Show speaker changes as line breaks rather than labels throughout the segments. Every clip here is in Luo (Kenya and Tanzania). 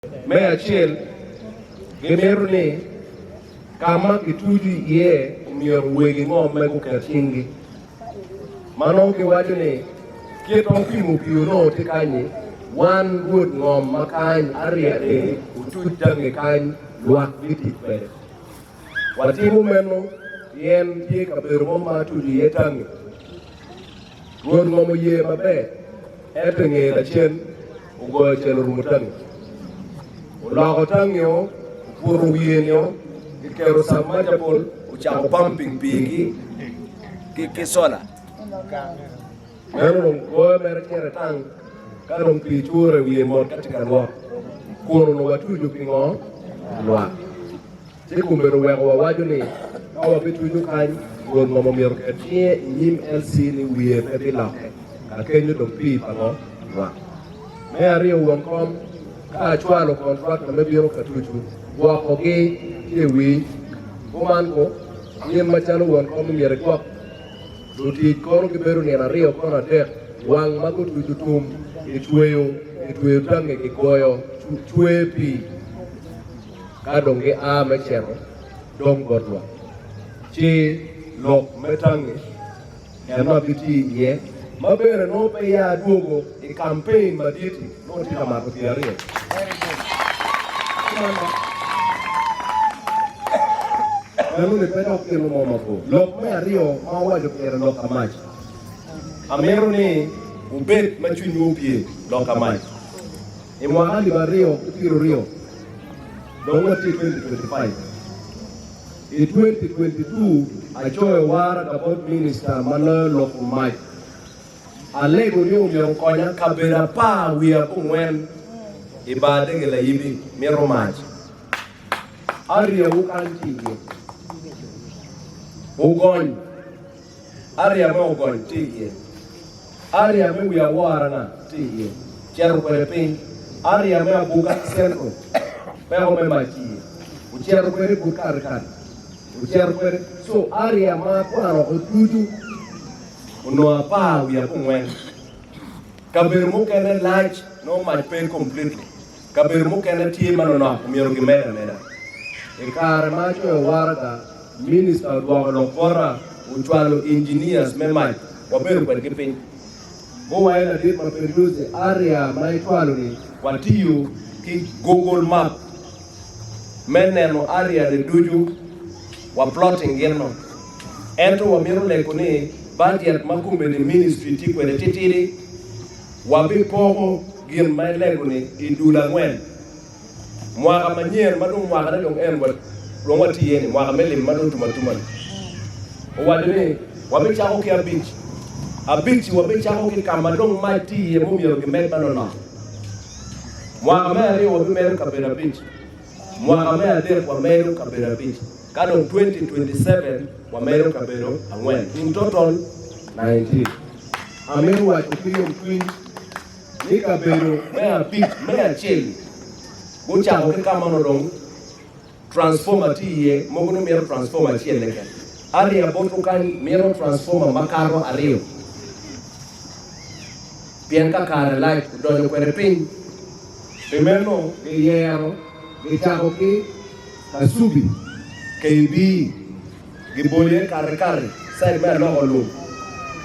Me achiel gimero ni kama kituji ye miyor wegi ng'om me kukatingi. Mano kiwacho ni kieto pimo piyo no tikanye wan good ng'om makany ariade utuj tange kany luak biti kwede. Watimu meno yen tie kabero moma tuji ye tange. Good ng'om ye mabe ete ng'e dachien ugoyo chelo rumo tange. Ulago tangyo puro wienyo kero sama japol
uchamo pumping pigi ki sola
mero go mere kere tang karo pi chure wie mor katika lo kuno no watuju pingo lo siku mero wego wajo ni awa bituju kan gon momo mero ketie nyim LC ni wie pe bila akenyo do pi pango lo me ari won kom ka chwalo contract na mebiro katuju wako gi ewi kuman ko yen machalo won kom miere ko duti koro gibero ni ariyo kona tek wang mago tuju tum itweyo tange gigoyo chwe pi kadonge a mechero dong godwa chi lok metange ema biti ye mabere no pe ya duogo i campaign maditi no tika mako tiario Lalu ni pedo kilo mama ko. Lok me ario mawajo kere lok amach. Amero ni ubet machunyu pie lok amach. Imwahali ba rio kiro rio. Dongo ti 2025. In 2022 achoe wara kabot minister mana lok amach. Alego ni umyo konya kabera pa wia kungwen ibade gela yibi mero mach. Aria ukan tige. Ugon aria me ugon tiye aria me wia wara na tiye cheru kwere pin aria me abuka senko me o me machi ucheru kwere bukar kan ucheru kwere so aria ma kwano otuju uno apa wia kungwen kabir mu kene large no my pain completely kabir mu kene tie manona miero gimera neda ikare macho wara ka Minister Dwagano Kora uchwalo engineers memai waberu kwa kipin Bowa ena dit Mapenduzi area maitwalo ni watiyo ki Google Map meneno area de duju wa plotting geno ento wa miru leko ni budget makumbe ni ministry tikwe de titiri wabi pogo gin mai leko ni idula ngwen mwaka manyer madung mwaka na yung enwa Roma tieni mwaka mele mmadụ tumatuma owadene wabecha ho ke abinchi wabecha ho ke kamadong mati ye mumyo ke met banona mwaka mele wabemeru kabera binchi mwaka mele der kwa meru kabera binchi kado 2027 wameru kabero angwen in total 19 ameru wa tukiyo mkwini ni kabero mea binchi mea cheli bocha ho ke kamanodong transformer tiye mogono mero transformer chiele kan area botu kan mero transformer makaro ario pien ka kare light donyo kwere pin pemeno ge yero ge chako ki asubi KB ge bolie kare sai me lo olu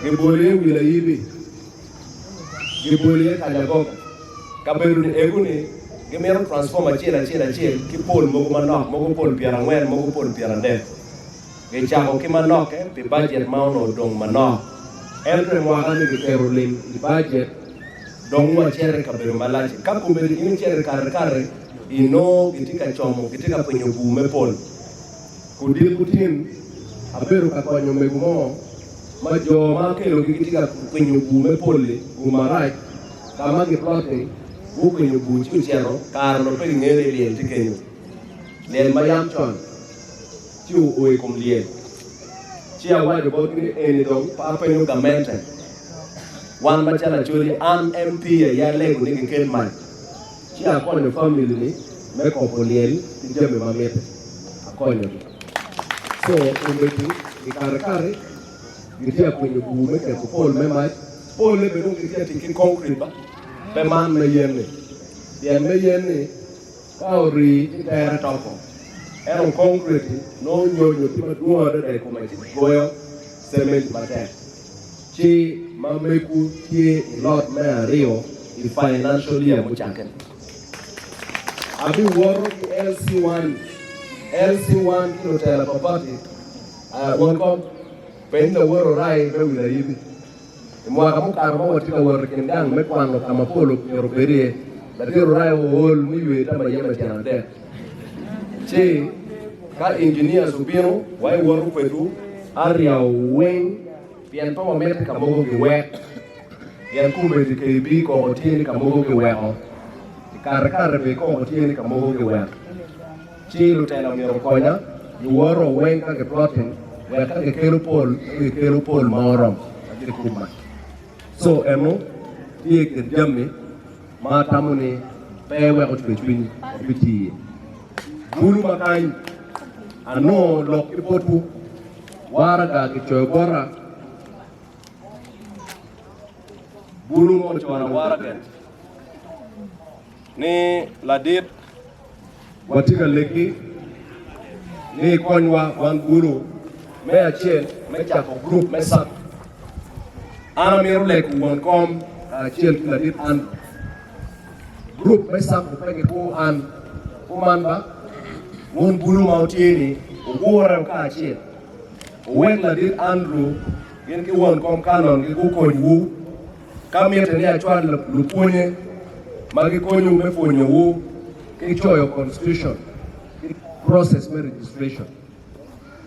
ge bolie wila yibi ge bolie kajago kaberu ni eguni Gemero transformer chiel ki pol mogo manok mogo pol piara ngwen mogo pol piara ndek ge chako ki manok pi budget maono dong manok entre mwaga ni kero lim di budget dong wa chere kabero malachi ka kumbe ni chere kare ino gitika chomo gitika penyo bume pol kudil kutin abero ka konyo megumo ma jo ma kelo gitika penyo bume pol gumarai kama gi plotting buku nyu buci uciano karno pe ngene lien tikenyo lien mayam chon ciu oe kum lien cia wajo bot ni eni dong pa penyo gamente wan machala chuli an MP ya lego ni ken man cia konyo family ni me ko lien ti jeme mamete akonyo so umbeti ikare gitia kwenye bume ke ko pol me mai pol le bedong gitia ti concrete ba pe man me yenne yen me yenne Kauri tere toko. Ero concrete no nyonyo tima duwa de kuma goyo cement bate. Chi mameku tie lot me rio i financially amuchaken. Abi woro ki LC1 kilo tela papati. Welcome. Penda woro rai be wila yibi. Mwaka mukara mwa tika woro kendang mekwano kama polo yoroberie. Latiro rai wol miwe tama yema tianade. Che ka engineers ubino wai woro kwetu area wing pian pa mamet kamogo ki wek pian kumbe di KB ko otini kamogo ki weko kar be ko otini kamogo ki wek chi lutela miro konya yuoro wing ka ke plotting wek ka ke kelo pol morom adi kuma so emo tie ke jammi ma tamuni pe weko chwechwini biti bulu makany ano lok ipotu waraga ki choybora bulu mo chwana waraga ni ladit watika leki ni konywa wan bulu me achiel me chako group me sak ana miru lek won kom achiel ki ladit an group me sak upenge ku an umanba won bulu mautieni ugora ka achiel when ladit Andrew yen ki won kom kanon ki ku kony wu kamiete ni achwal lupunye magi konyu me fonyo wu ki choyo constitution ki process me registration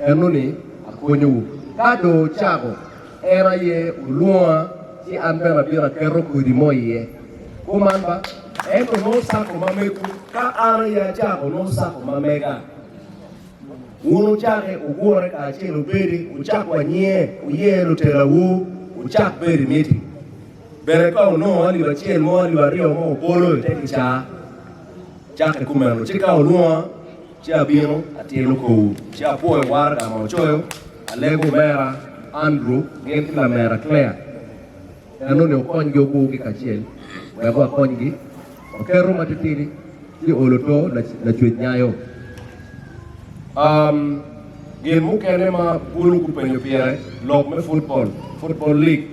enuni akonyo wu kado chago era ye ulua ti anbera bira kero kudi moye kumanba ento no sako mameku ka ara ya chago no sako mamega uno chake ugore ka chelo beri uchakwa nye uyelo telawu uchak beri miti bereka no ali bachel mo ali wario mo bolo teki cha chake kumeno chika olua cha bino atielo ko cha poe warga mo choyo alego mera Andrew ngenti la mera Claire eno ne okonyo go gi kachel wego akonyi okero matitiri ti oloto na chwet nyayo gin mukene ma bulu kupenyo piere lok me football league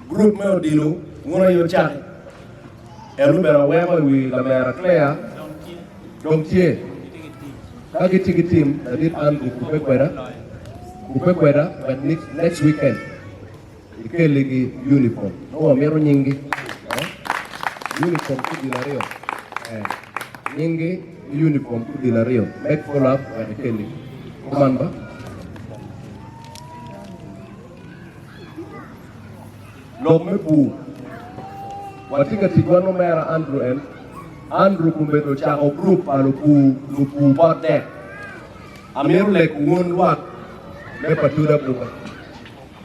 group me odilo ngona yo chake elu bera wego wi la mera Claire donkie kagi tigi team adit Andrew kupe kweda but next weekend ikele gi uniform no mero nyingi uniform kudilario nyingi uniform kudilario make follow up wa ikele kumamba lome pu watika tigwano mera Andrew kumbeto chako group alupu bote amiru le kuon wak le patuda buka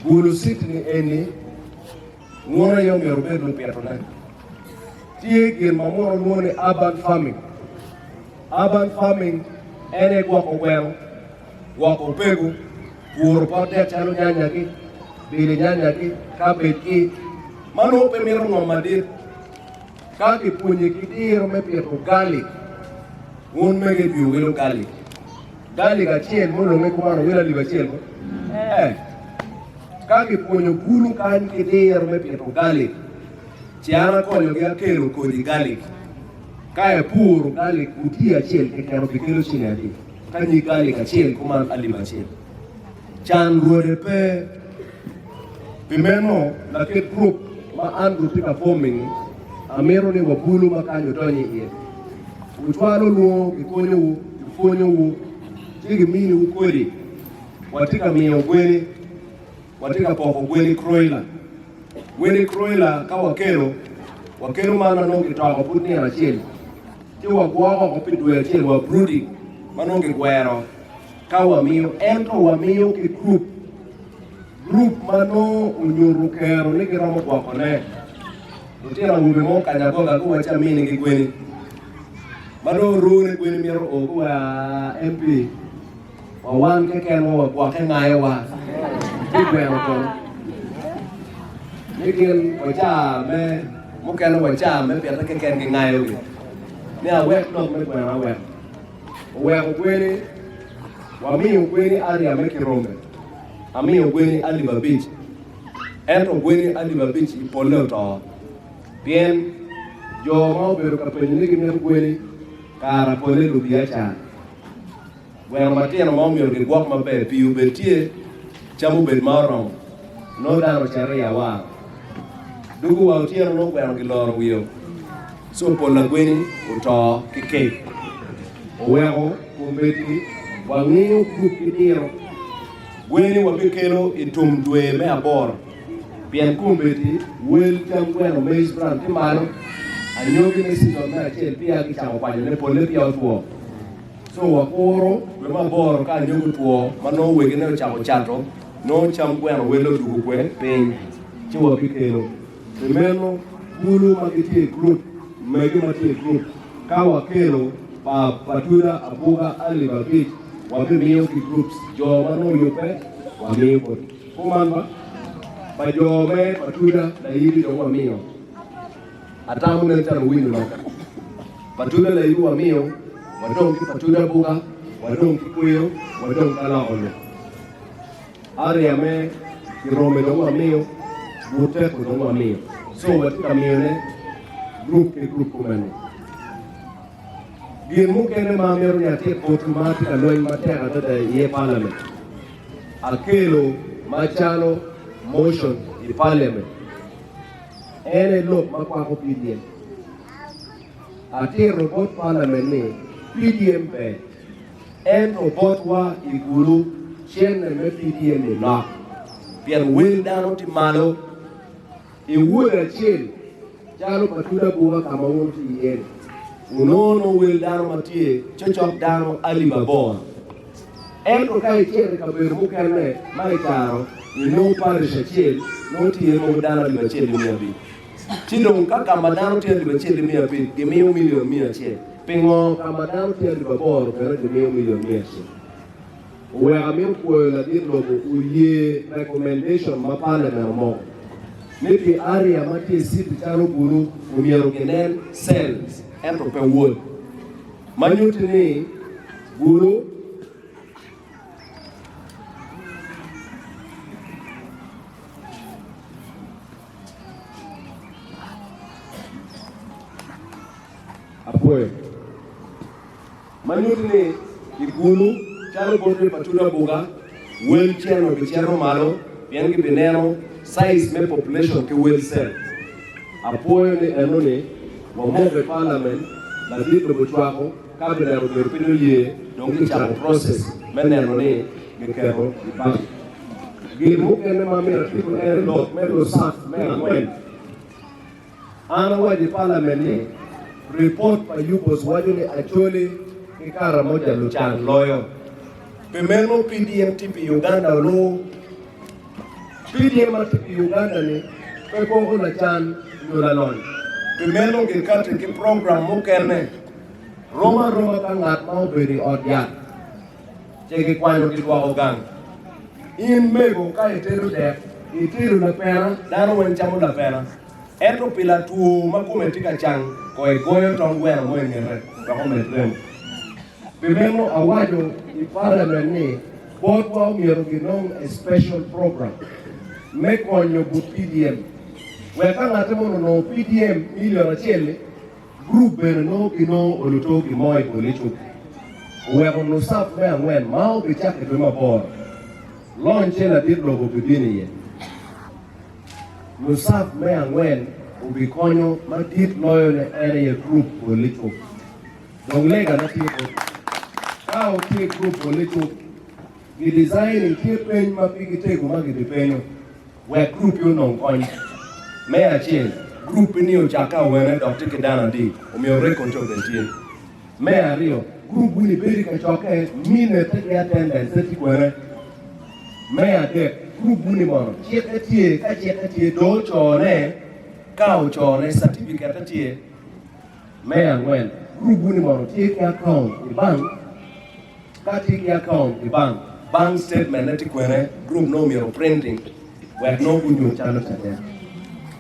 bulu sitni eni ngona yo mero bedo petona tie gen mamoro ngone urban farming ene gwako wel gwako pegu puro pote chalo nyanya ki bile nyanya ki cabbage ki mano pe mero ngomadir kaki punye ki diro me pieto garlic un mege biu gelo garlic achiel mono me kumano wila liba achiel kaki punyo bulu kan ki diro me pieto garlic chiara konyo gi akelo kodi garlic kaya puro garlic uti achiel ke kero kelo chinadi kanyi garlic achiel kuma aliba achiel chan ruode pe pimeno la ke group ma Andrew tika forming amero ni wabulu makanyo tonye iye uchwalo luo ikonyo wu chigi mini ukweli watika miyo gweni watika poko gweni kroila ka wakelo mana nongi toko putni ya chili tiwa guwako kopindu ya chili wa brooding manongi gwero ka wamiyo ento wamiyo ki group mano unyurukero niki ramo gwako ne utira ngube mo kanyagoga kuwa cha mini ngi gweni mano rune gweni miro okuwa MP wa wan kekeno wa gwake ngayo wa igweno kono Nikin wacha me mukeno wacha me piata keken ngayo gi ne a wek dog me gwena wek wek gwene wami gwene aria me kirombe ami gwene ali babich ento gwene ali babich ipole to bien jo mo beru ka penni gi me gwene kara pole lu biacha wero matino mo miyo gi gwak maber piu betie chamu bed marom no daro charia wa dugu wa tieno no gwero gi loro wiyo so pola gweni uto kike owego kumbeti wang'iyo grup idiro gweni wabikelo itum dwe me aboro pien kumbeti wel cham gweno maize bran timano anyogi ne sido me achiel pia gi chamo kwanyo ne pole pia otuo so wakoro dwe maboro ka anyogi tuo mano wegi ne ochamo chato no cham gweno welo dugu kwe piny chiwa bikelo remeno bulu magitie group megi matie group kawa kelo pa patuda abuga ali babich wabi miyo ki groups jo mano yupe wamiyo kod kumamba pa jo me patuda la yiri jo wamiyo atamu ne taro winyo loka patuda la yiri wamiyo wadong ki patuda buga wadong ki kuyo wadong kala olo ari ame ki rome do wamiyo bute kudo wamiyo so watika miyo ne group ke group kumene gin mukene ma meru nyati automatic aloy matera tada ye parliament akelo machalo motion in parliament ene lok makwa ko PDM ati robot parliament ni PDM be en robot wa igulu chen me PDM ni na pian wel dano ti malo e wuda chen jalo patuda buwa kama wonti yen unono wel dano matie chochok dano ali babor ento kai tiere ka ber mukerne mai taro no parish chiel no tie mo dano li chiel mi abi tindo kaka madano tie li chiel mi abi ge mi million mi chiel pingo kama dano tie li babor pero ge mi million mi chiel we amir ko la dir logo uye recommendation ma parliament mo maybe area mati sit taro buru umiero genen cells ento pe wol manyuti ni buru apoe manyuti ni igulu taro buru patuda buga wel cheno ke chero malo bien gi bineno size me population ke well cell apoyo ni enone wa move parliament la dito butwako kabla ya European ye donc cha process meneno ni ngekero ipa gimu ene mamira tipo er lo melo saf me ngwen ana wa di parliament ni report pa yubos waju ni Acholi ikara moja luchan loyo pemeno PDM tipi Uganda lo PDM tipi Uganda ni pe kongo na chan yola lon pemeno ke kate ke program mukerne Roma ka ngat mau beri odya cheke kwanyo kitwa ogang in mego ka iteru na pera daro wen chamu la pera eto pila tu makume tika chang ko e goyo tongwero mo ngere ka ko metrem pemeno awajo I parliament ni botwa miero ginong a special program mekonyo bu PDM weka ngate mono no PDM milion achiel group bene no kino oluto ki moi policho weko no sap me angwen mau bi chake to mabor launch la dir logo bidini ye no sap me angwen ubi konyo matit loyo ne ene group policho donc lega na tipo kao tie group policho gi design ki pen ma pigi tego magi depenyo we group yo non konyo me achiel group ni ochaka wene dok tike dana di omiyo rekonto bentie me ario group ni beri ka choke mine tike attendance tike wene me ade group ni mono chieke tie do chone ka chone certificate tie me angwen group ni mono tike account I bank ka tike account I bank statement tike wene group no miro printing we no gunyo chalo chate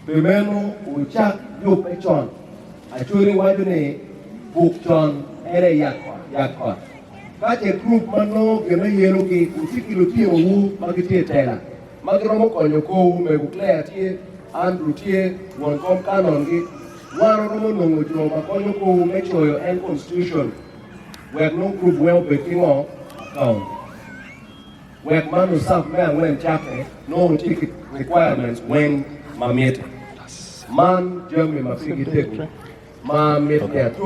pemeno uchak yo pechon Acholi waju ni buộc tròn hay là giặc quả các chế group mà nó cái nó yellow cái cũng chỉ kilo tiêu u mà cái tiền tệ là mà cái nó còn nhiều cô mà cũng lẽ thì anh đủ thì nguồn con canon cái qua nó muốn ngồi chỗ mà có nhiều cô make sure your end constitution where no group well between all where man who serve man when chapter no ticket requirements when ma meet man Germany ma figure ma meet